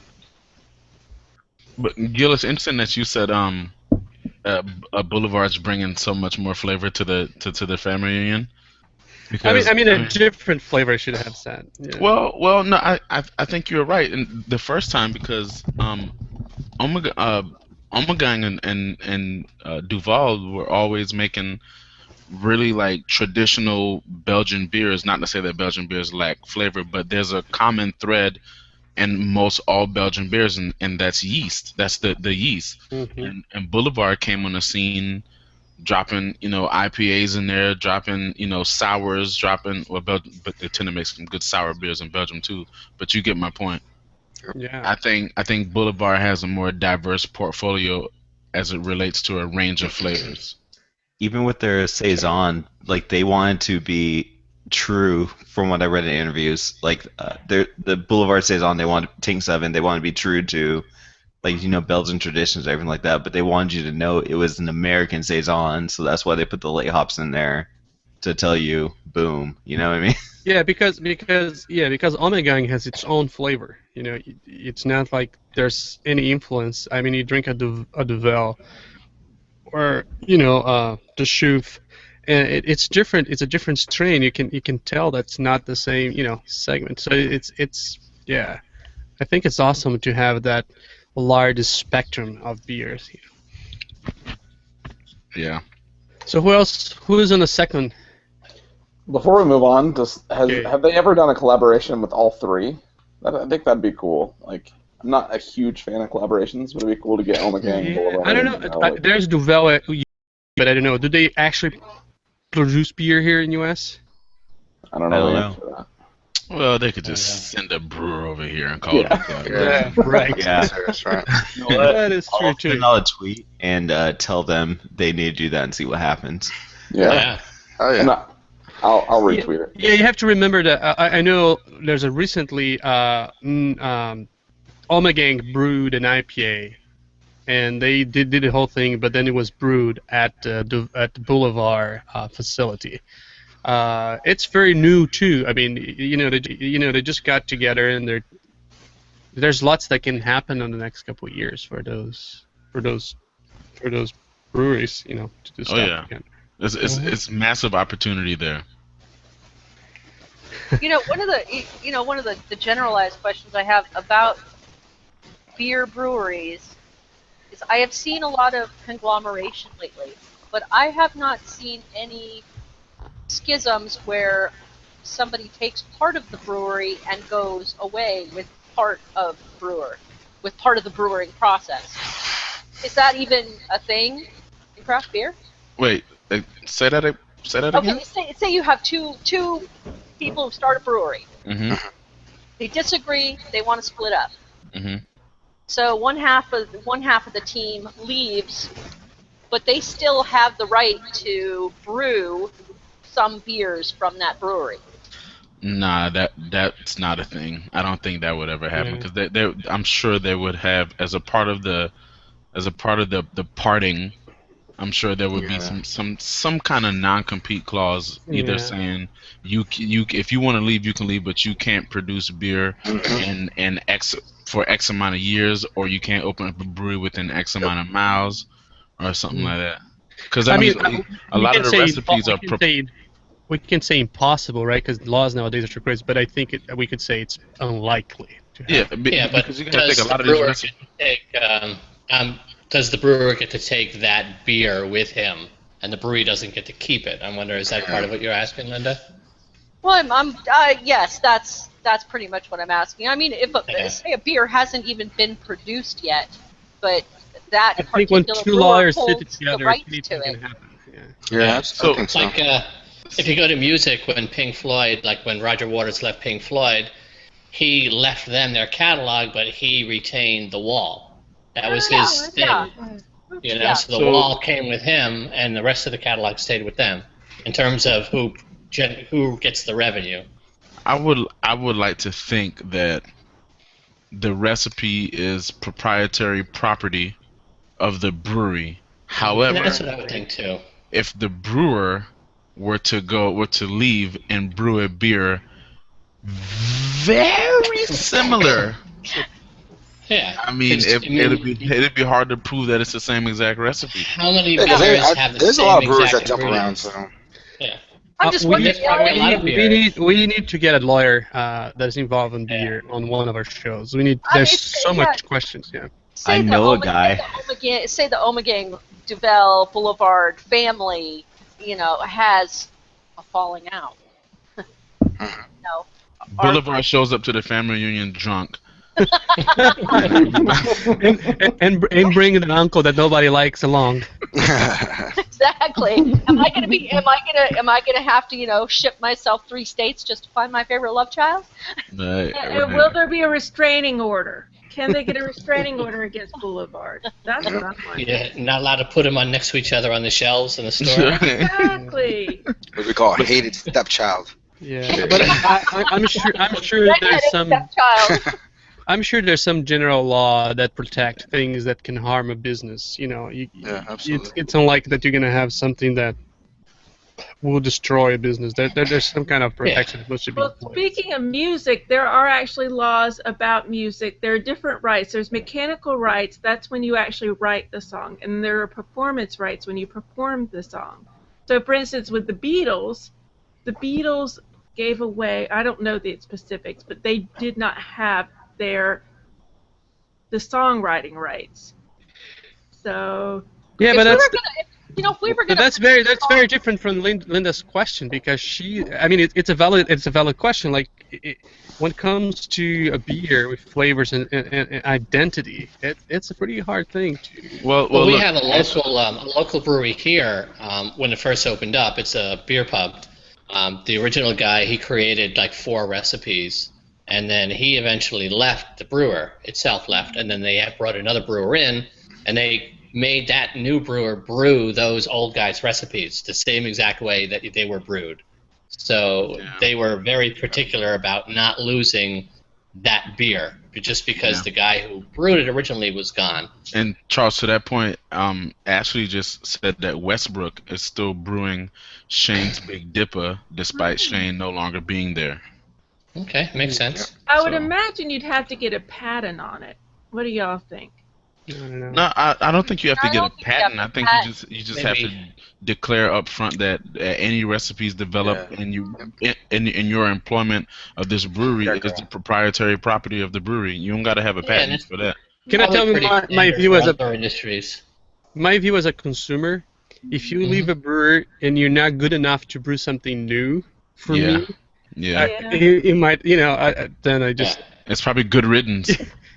But Gil, it's interesting that you said Boulevard's bringing so much more flavor to the family reunion. Because, I mean, a different flavor, I should have said. Yeah. Well, no, I think you're right. And the first time because Ommegang and Duvel were always making really like traditional Belgian beers. Not to say that Belgian beers lack flavor, but there's a common thread in most all Belgian beers, and that's yeast. That's the yeast. Mm-hmm. And Boulevard came on the scene, dropping IPAs in there, dropping sours, dropping but they tend to make some good sour beers in Belgium too. But you get my point. Yeah. I think Boulevard has a more diverse portfolio as it relates to a range of flavors. Even with their saison, like they wanted to be true from what I read in interviews. Like the Boulevard saison, they wanted Tank 7, they wanted to be true to like Belgian traditions or everything like that. But they wanted you to know it was an American saison, so that's why they put the late hops in there to tell you, boom. You know what I mean? Yeah, because Ommegang has its own flavor. It's not like there's any influence. I mean, you drink a Duvel or the Schoof, and it's different. It's a different strain. You can tell that's not the same segment. So it's yeah. I think it's awesome to have that large spectrum of beers. Yeah. So who is on the second? Before we move on, have they ever done a collaboration with all three? I think that'd be cool. Like, I'm not a huge fan of collaborations, but it'd be cool to get Ommegang. Yeah, I don't know. There's Duvel, but I don't know. Do they actually produce beer here in U.S.? I don't know. Well, they could just send a brewer over here and call it a club. Yeah, right. Yeah. That's right. That is true I'll too. send out a tweet and tell them they need to do that and see what happens. Yeah. Oh yeah. I'll retweet it. Yeah, you have to remember that I know there's a recently Ommegang brewed an IPA, and they did the whole thing, but then it was brewed at the Boulevard facility. It's very new too. I mean, they just got together, and there's lots that can happen in the next couple of years for those breweries, to do stuff again. It's massive opportunity there. One of the generalized questions I have about beer breweries is I have seen a lot of conglomeration lately, but I have not seen any schisms where somebody takes part of the brewery and goes away with part of the brewing process. Is that even a thing in craft beer? Wait, say that again. Okay, say you have two people who start a brewery. Mm-hmm. They disagree. They want to split up. Mm-hmm. So one half of the team leaves, but they still have the right to brew some beers from that brewery. Nah, that's not a thing. I don't think that would ever happen because I'm sure they would have as a part of the parting. I'm sure there would be some kind of non-compete clause, either saying you if you want to leave, you can leave, but you can't produce beer and for X amount of years, or you can't open up a brewery within X amount of miles, or something like that. Because a lot of the recipes are. We can say impossible, right? Because laws nowadays are so crazy. But I think we could say it's unlikely to happen. But because you're gonna take a lot of these recipes. Does the brewer get to take that beer with him, and the brewery doesn't get to keep it? I wonder, is that part of what you're asking, Linda? Well, yes, that's pretty much what I'm asking. I mean, if say a beer hasn't even been produced yet, but that I think when two lawyers sit together, anything can happen. Yeah, so, I think so. like, if you go to music, when Pink Floyd, like when Roger Waters left Pink Floyd, he left them their catalog, but he retained the wall. That was his thing. So the wall came with him, and the rest of the catalog stayed with them. In terms of who gets the revenue. I would like to think that the recipe is proprietary property of the brewery. However, that's what I would think too. If the brewer were to leave and brew a beer very similar. Yeah. I mean, it'd be hard to prove that it's the same exact recipe. How many brewers have the there's same a lot of brewers exact that jump around, ingredients? so. Yeah. I'm just wondering. We need to get a lawyer that is involved in beer on one of our shows. There's so much questions. Yeah. I know a guy. Say the Ommegang Duvel Boulevard family, has a falling out. Boulevard shows up to the family reunion drunk. and bringing an uncle that nobody likes along. Exactly. Am I gonna have to ship myself 3 states just to find my favorite love child? Right. And will there be a restraining order? Can they get a restraining order against Boulevard? That's what I'm wondering. Yeah, not allowed to put them on next to each other on the shelves in the store. Exactly. What we call a hated stepchild. Yeah, but I'm sure there's some. I'm sure there's some general law that protect things that can harm a business. Absolutely. It's unlikely that you're going to have something that will destroy a business. There's some kind of protection that should be in place. Speaking of music, there are actually laws about music. There are different rights. There's mechanical rights. That's when you actually write the song. And there are performance rights when you perform the song. So, for instance, with the Beatles gave away, I don't know the specifics, but they did not have the songwriting rights. So yeah, but that's very different from Linda's question, because it's a valid question. Like when it comes to a beer with flavors and identity, it's a pretty hard thing to. Well, we have a local brewery here. When it first opened up, it's a beer pub. The original guy, he created like 4 recipes. And then he eventually left, the brewer itself left, and then they brought another brewer in, and they made that new brewer brew those old guys' recipes the same exact way that they were brewed. So Yeah. they were very particular about not losing that beer, just because Yeah. the guy who brewed it originally was gone. And Charles, to that point, Ashley just said that Westbrook is still brewing Shane's Big Dipper despite Shane no longer being there. Okay, makes sense. I would So- imagine you'd have to get a patent on it. What do y'all think? I don't know. No, I don't think you have to I get a don't think you have patent. to I think patent. you just have to Maybe. declare up front that any recipes developed Yeah. and you in your employment of this brewery Yeah, is girl. the proprietary property of the brewery. You don't got to have a Yeah, and patent it's for that. Can I probably tell you pretty my standard view for as a other industries. consumer? If you leave a brewer and you're not good enough to brew something new, for Yeah. me, Yeah, it might, then I just, it's probably good riddance.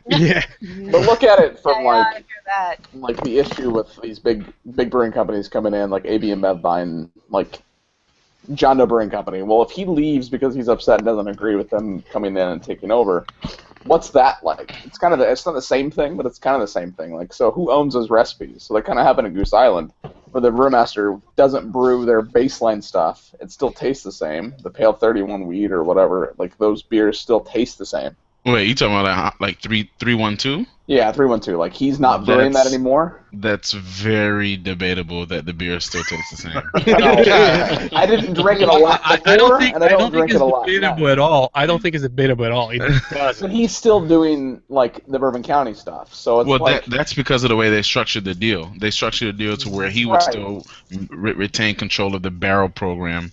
yeah. But look at it from Yeah, I like hear that. the issue with these big brewing companies coming in, like AB InBev buying like John Doe Brewing Company. Well, if he leaves because he's upset and doesn't agree with them coming in and taking over, what's that like? It's kind of it's not the same thing, but it's kind of the same thing. Like, so who owns those recipes? So they kind of happen at Goose Island, where the brewmaster doesn't brew their baseline stuff. It still tastes the same. The Pale 31 wheat or whatever, like those beers still taste the same. Wait, you talking about like 312? Yeah, 312. Like he's not brewing that That's- anymore. That's very debatable that the beer still tastes the same. I didn't drink it a lot I before, don't think, and I don't think drink it's it a lot debatable now. at all. I don't think it's debatable at all. It But doesn't. he's still doing like the Bourbon County stuff, so it's Well, like that's because of the way they structured the deal. They structured the deal to where he would Right. still retain control of the barrel program.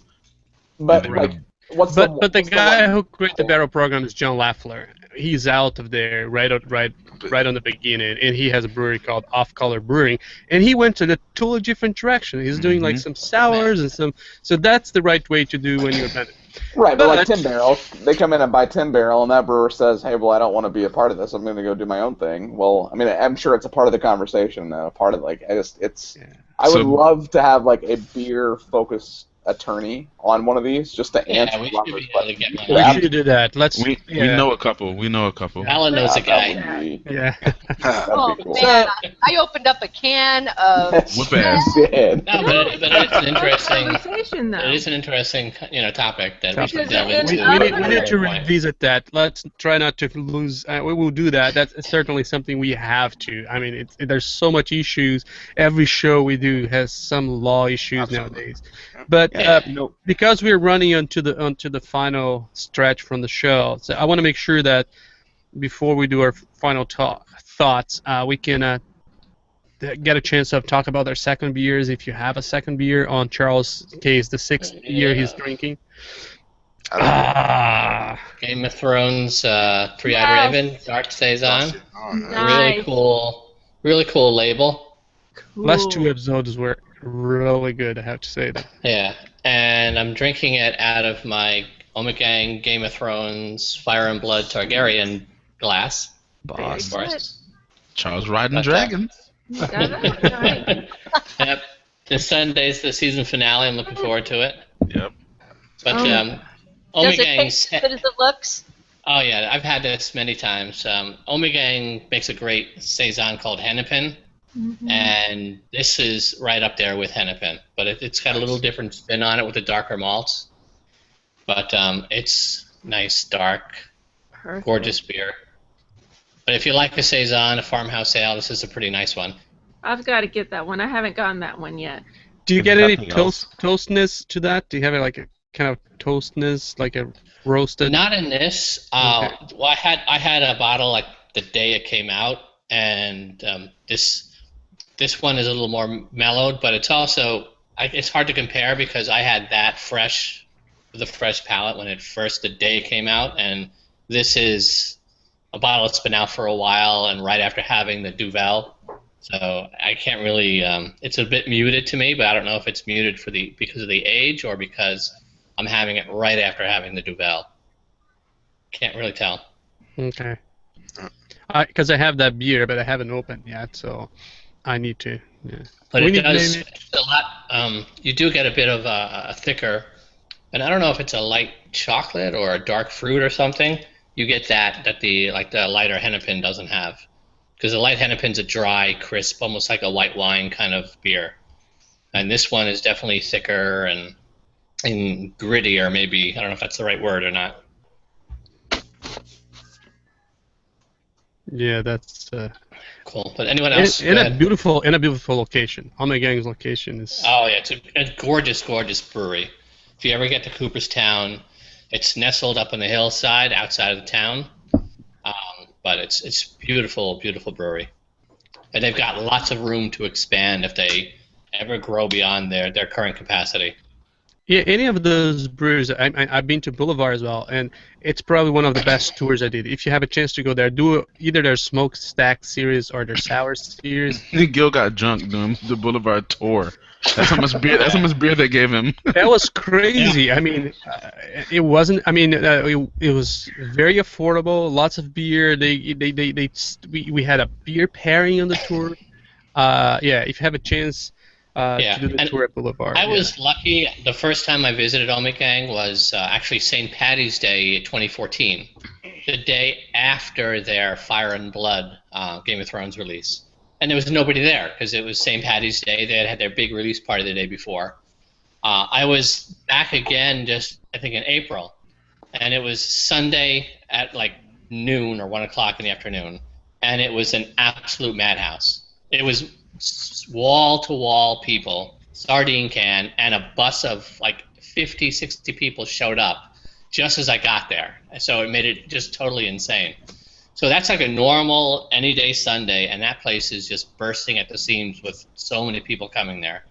But and like, what's But the what's guy one- who created the barrel program is John Lafleur. He's out of there right on the beginning, and he has a brewery called Off Color Brewing, and he went to a totally different direction. He's doing like some sours and some. So that's the right way to do when you're done. Right, but like But- 10 Barrel, they come in and buy 10 Barrel, and that brewer says, "Hey, well, I don't want to be a part of this. I'm going to go do my own thing." Well, I mean, I'm sure it's a part of the conversation, and a part of like, I would So- love to have like a beer focused attorney on one of these just to answer Yeah, we should Robert's be able to questions. get one. We Yeah, should do that. Let's. We yeah. know a couple. We know a couple. Alan knows a that guy. would be, Yeah. that'd Oh be cool. man, I opened up a can of. Whoop ass. Did. No, but it's an interesting. Conversation, though. It is an interesting, topic that we should Because delve it- into. We need to Point. revisit that. Let's try not to lose. We will do that. That's certainly something we have to. I mean, there's so much issues. Every show we do has some law issues Absolutely. nowadays. But Yeah. because we're running onto the final stretch from the show, so I want to make sure that before we do our final thoughts, we can get a chance to talk about our second beers. If you have a second beer, on Charles' case, the sixth year he's drinking. Game of Thrones, Three-Eyed Yes. Raven, Dark Saison. Oh, nice. Nice. Really cool label. Last two Cool. episodes were really good, I have to say that. Yeah, and I'm drinking it out of my Ommegang Game of Thrones Fire and Blood Targaryen glass. Boss. Of course. Charles riding But, dragons. You got it? Right. Yep. This Sunday's the season finale. I'm looking forward to it. Yep. But Oh. Does it Ommegang's. taste as good as it looks? Oh yeah, I've had this many times. Ommegang makes a great saison called Hennepin, and this is right up there with Hennepin. But it's got a little different spin on it with the darker malts. But it's nice, dark, Perfect. gorgeous beer. But if you like a saison, a farmhouse ale, this is a pretty nice one. I've got to get that one. I haven't gotten that one yet. Do you If get any nothing else. toastness to that? Do you have like a kind of toastness, like a roasted? Not in this. Okay. Well, I had a bottle like the day it came out, and this one is a little more mellowed, but it's also it's hard to compare because I had that fresh, the fresh palate when the day it came out, and this is a bottle that's been out for a while and right after having the Duvel. So I can't really. It's a bit muted to me, but I don't know if it's muted because of the age or because I'm having it right after having the Duvel. Can't really tell. Okay. Because I have that beer, but I haven't opened yet, so I need to. Yeah. But We it need does maybe- it's a lot. You do get a bit of a thicker, and I don't know if it's a light chocolate or a dark fruit or something. You get that the lighter Hennepin doesn't have, because the light Hennepin's a dry, crisp, almost like a white wine kind of beer, and this one is definitely thicker and and grittier, maybe. I don't know if that's the right word or not. Yeah, that's Cool. But anyone else? Go in a ahead. beautiful location. Omegang's location is. Oh yeah, it's a gorgeous, gorgeous brewery. If you ever get to Cooperstown, it's nestled up on the hillside outside of the town. But it's beautiful, beautiful brewery, and they've got lots of room to expand if they ever grow beyond their current capacity. Yeah, any of those breweries, I've been to Boulevard as well, and it's probably one of the best tours I did. If you have a chance to go there, do either their smokestack series or their sour series. Gil got drunk doing the Boulevard tour. That's how much beer. That's how much beer they gave him. That was crazy. I mean, it wasn't. I mean, it was very affordable. Lots of beer. We had a beer pairing on the tour. Yeah, if you have a chance Yeah, to do the and tour at Boulevard. I was lucky. The first time I visited Ommegang was actually St. Patty's Day 2014, the day after their Fire and Blood Game of Thrones release. And there was nobody there because it was St. Patty's Day. They had had their big release party the day before. I was back again just, I think, in April. And it was Sunday at like noon or 1 o'clock in the afternoon. And it was an absolute madhouse. It was wall-to-wall people, sardine can, and a bus of like 50, 60 people showed up just as I got there. So it made it just totally insane. So that's like a normal any day Sunday, and that place is just bursting at the seams with so many people coming there.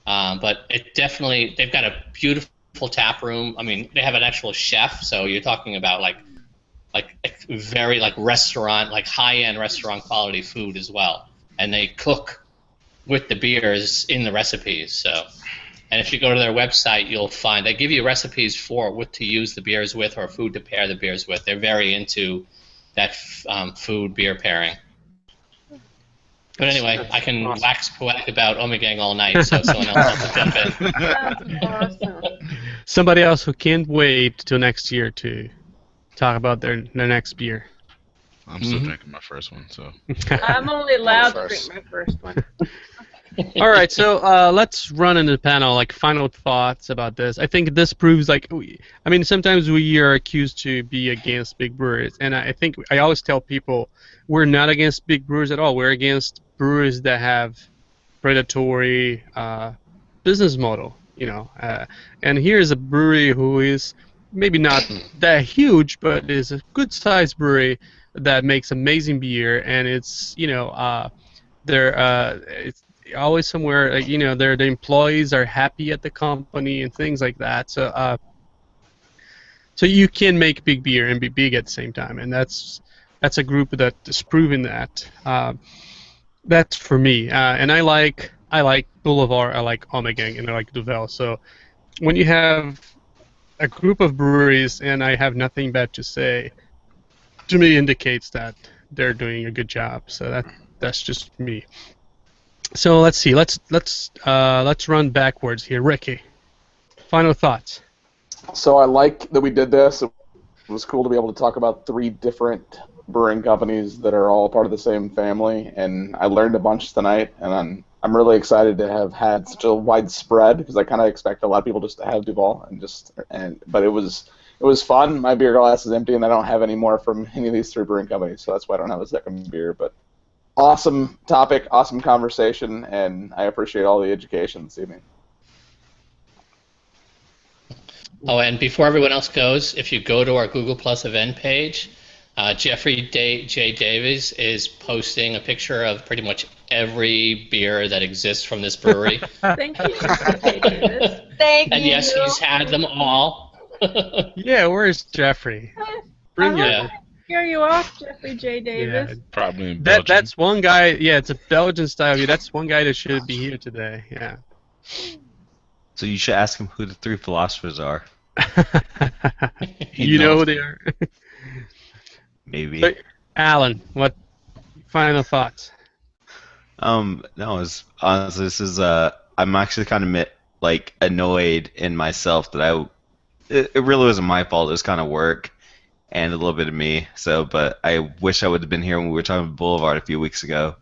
But it definitely, they've got a beautiful tap room. I mean, they have an actual chef, so you're talking about like very like restaurant, like high-end restaurant quality food as well. And they cook with the beers in the recipes. So, and if you go to their website, you'll find they give you recipes for what to use the beers with or food to pair the beers with. They're very into that food beer pairing. But anyway, I can wax poetic about Ommegang all night, so someone else has to jump in. That's awesome. Somebody else who can't wait till next year to talk about their next beer. I'm still drinking my first one, so. I'm only allowed to First. drink my first one. All right, so let's run in the panel like final thoughts about this. I think this proves like, I mean, sometimes we are accused to be against big breweries, and I think I always tell people we're not against big brewers at all. We're against brewers that have predatory business model, you know. And here's a brewery who is maybe not that huge, but is a good-sized brewery that makes amazing beer, and it's, you know, it's always somewhere, you know, the employees are happy at the company and things like that. So so you can make big beer and be big at the same time, and that's a group that is proving that. That's for me, and I like Boulevard, I like Ommegang, and I like Duvel. So when you have a group of breweries, and I have nothing bad to say, to me indicates that they're doing a good job. So that's just me. So let's see. Let's run backwards here. Ricky, final thoughts. So I like that we did this. It was cool to be able to talk about 3 different brewing companies that are all part of the same family, and I learned a bunch tonight, and I'm really excited to have had such a wide spread because I kind of expect a lot of people just to have Duvel but it was fun. My beer glass is empty, and I don't have any more from any of these 3 brewing companies, so that's why I don't have a second beer. But awesome topic, awesome conversation, and I appreciate all the education this evening. Oh, and before everyone else goes, if you go to our Google Plus event page, Jeffrey J. Davies is posting a picture of pretty much every beer that exists from this brewery. Thank you, Mr. J. Davis. Thank And you. yes, he's had them all. Yeah, where's Jeffrey? Bring Yeah. it. Hear you off, Jeffrey J. Davis. Yeah, Probably in Belgium. that's one guy. Yeah, it's a Belgian style beer. That's one guy that should be here today. Yeah. So you should ask him who the 3 philosophers are. You know who they are. Maybe. So, Alan, what final thoughts? No, it's honestly, this is I'm actually kind of like annoyed in myself that it really wasn't my fault. It was kind of work and a little bit of me. So, but I wish I would have been here when we were talking about Boulevard a few weeks ago,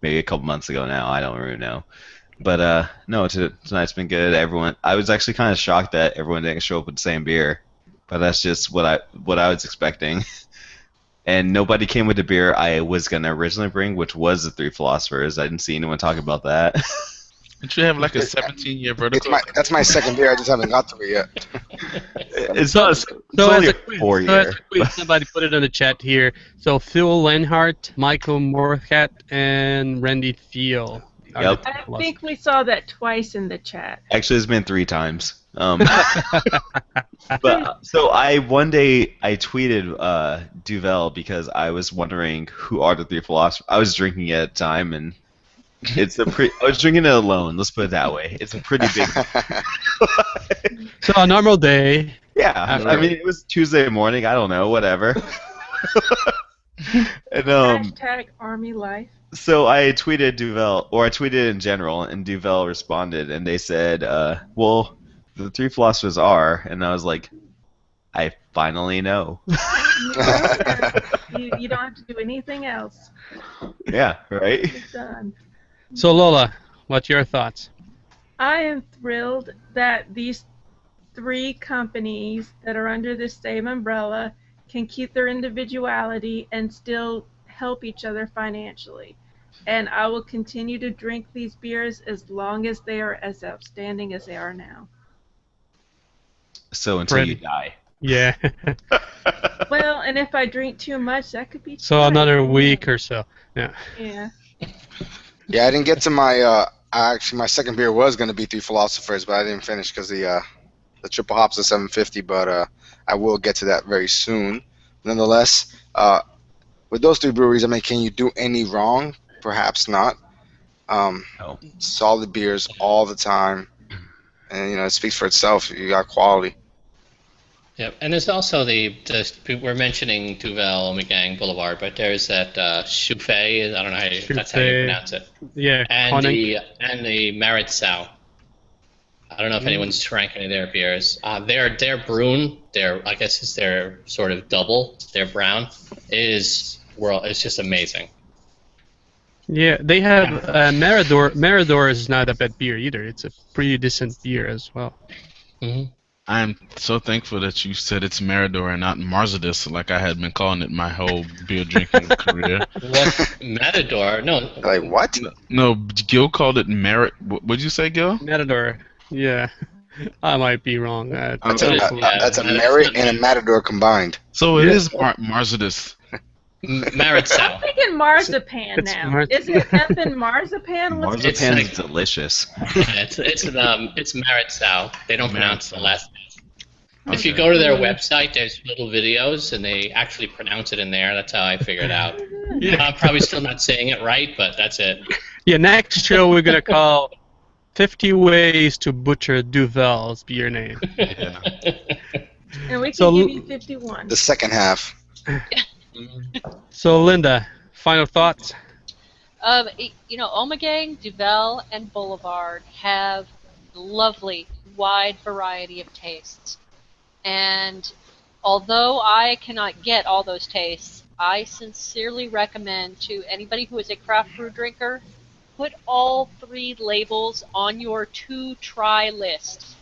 maybe a couple months ago now. I don't really know. But no, tonight's been good. Everyone, I was actually kind of shocked that everyone didn't show up with the same beer, but that's just what I was expecting. And nobody came with the beer I was gonna originally bring, which was the Three Philosophers. I didn't see anyone talk about that. Don't you have like a 17-year vertical? That's my second beer. I just haven't got to it yet. It's not. It's only a 4-year. Somebody put it in the chat here. So Phil Lenhart, Michael Moortgat, and Randy Thiel. Yep. I think we saw that twice in the chat. Actually, it's been 3 times. But so one day I tweeted Duvel because I was wondering who are the Three Philosophers. I was drinking it at the time, and I was drinking it alone. Let's put it that way. It's a pretty big. So a normal day. Yeah, I mean it was Tuesday morning. I don't know, whatever. And Hashtag Army Life. So I tweeted Duvel, or I tweeted in general, and Duvel responded, and they said, well, the Three Philosophers are, and I was like, I finally know. You don't have to do anything else. Yeah, right? It's done. So Lola, what's your thoughts? I am thrilled that these 3 companies that are under the same umbrella can keep their individuality and still help each other financially. And I will continue to drink these beers as long as they are as outstanding as they are now. So until you die. Yeah. Well, and if I drink too much, that could be. So another week or so. Yeah. Yeah. Yeah, I didn't get to my. Actually, my second beer was going to be Three Philosophers, but I didn't finish because the triple hops is 750. But I will get to that very soon. Nonetheless, with those 3 breweries, I mean, can you do any wrong? Perhaps not. No. Solid beers all the time, and it speaks for itself. You got quality. Yep, and there's also we're mentioning Duvel, Ommegang, Boulevard, but there's that Chouffé, I don't know that's how you pronounce it. Yeah, and the Maredsous. I don't know if anyone's drank any of their beers. Their Brewing, I guess it's their sort of double, their brown, it's just amazing. Yeah, they have Meridor. Meridor is not a bad beer either. It's a pretty decent beer as well. Mm-hmm. I'm so thankful that you said it's Meridor and not Maredsous, like I had been calling it my whole beer drinking career. What? Matador? No. Like what? No, Gil called it Merit. What'd you say, Gil? Meridor. Yeah, I might be wrong. That's a Merit and a Matador combined. So it is Maredsous. Maredsous. I'm thinking marzipan now. Is it effing marzipan? Marzipan is delicious. Yeah, it's Maredsous. They don't pronounce the last name. If you go to their website, there's little videos, and they actually pronounce it in there. That's how I figured out. Yeah. I'm probably still not saying it right, but that's it. Yeah, next show we're gonna call 50 Ways to Butcher Duvel's beer name. Yeah. And we can give you 51. The second half. So Linda, final thoughts? Ommegang, Duvel, and Boulevard have lovely, wide variety of tastes. And although I cannot get all those tastes, I sincerely recommend to anybody who is a craft brew drinker, put all 3 labels on your to-try list,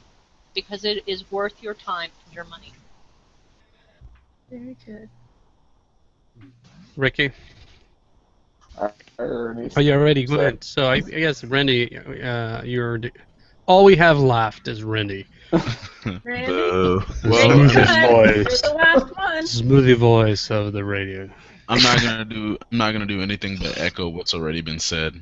because it is worth your time and your money. Very good. Ricky? Already Oh, you already good. So I guess Randy, all we have left is Randy. Randy? Boo. Well, You're the last one. Smoothie voice of the radio. I'm not gonna do anything but echo what's already been said.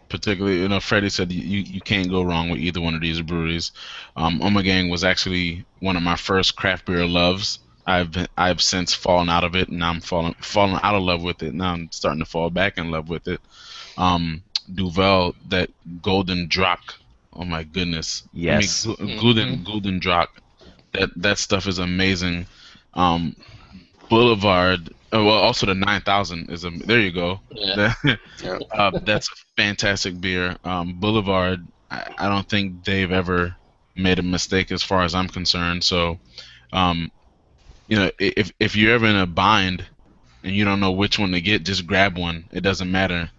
Particularly, Freddie said you can't go wrong with either one of these breweries. Ommegang was actually one of my first craft beer loves. I've since fallen out of it, and I'm falling out of love with it. Now I'm starting to fall back in love with it. Duvel, that golden drop. Oh my goodness. Yes. I mean, golden drop. That stuff is amazing. Boulevard. Oh, well, also the 9000 is there you go. Yeah. That's a fantastic beer. Boulevard. I don't think they've ever made a mistake as far as I'm concerned. So, if you're ever in a bind and you don't know which one to get, just grab one. It doesn't matter.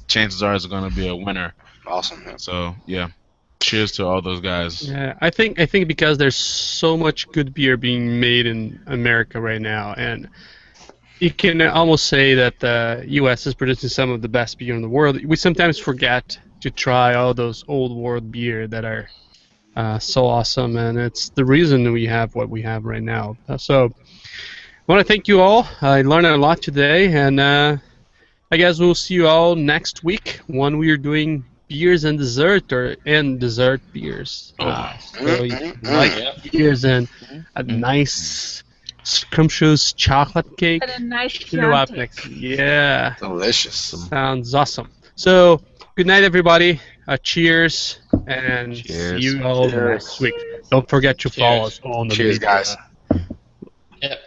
Chances are it's gonna be a winner. Awesome. Yeah. So yeah, cheers to all those guys. Yeah, I think because there's so much good beer being made in America right now, and you can almost say that the U.S. is producing some of the best beer in the world. We sometimes forget to try all those old world beer that are so awesome, and it's the reason we have what we have right now. So I want to thank you all. I learned a lot today, and I guess we'll see you all next week when we are doing beers and dessert beers. Oh, nice. So if you like Yeah. beers and a nice scrumptious chocolate cake, And a nice hit it up Chianti. next. Yeah, Delicious. sounds awesome. So good night, everybody. Cheers, and see Cheers. you all Cheers. next week. Don't forget to follow us Cheers. on the Cheers, media. guys. Yep.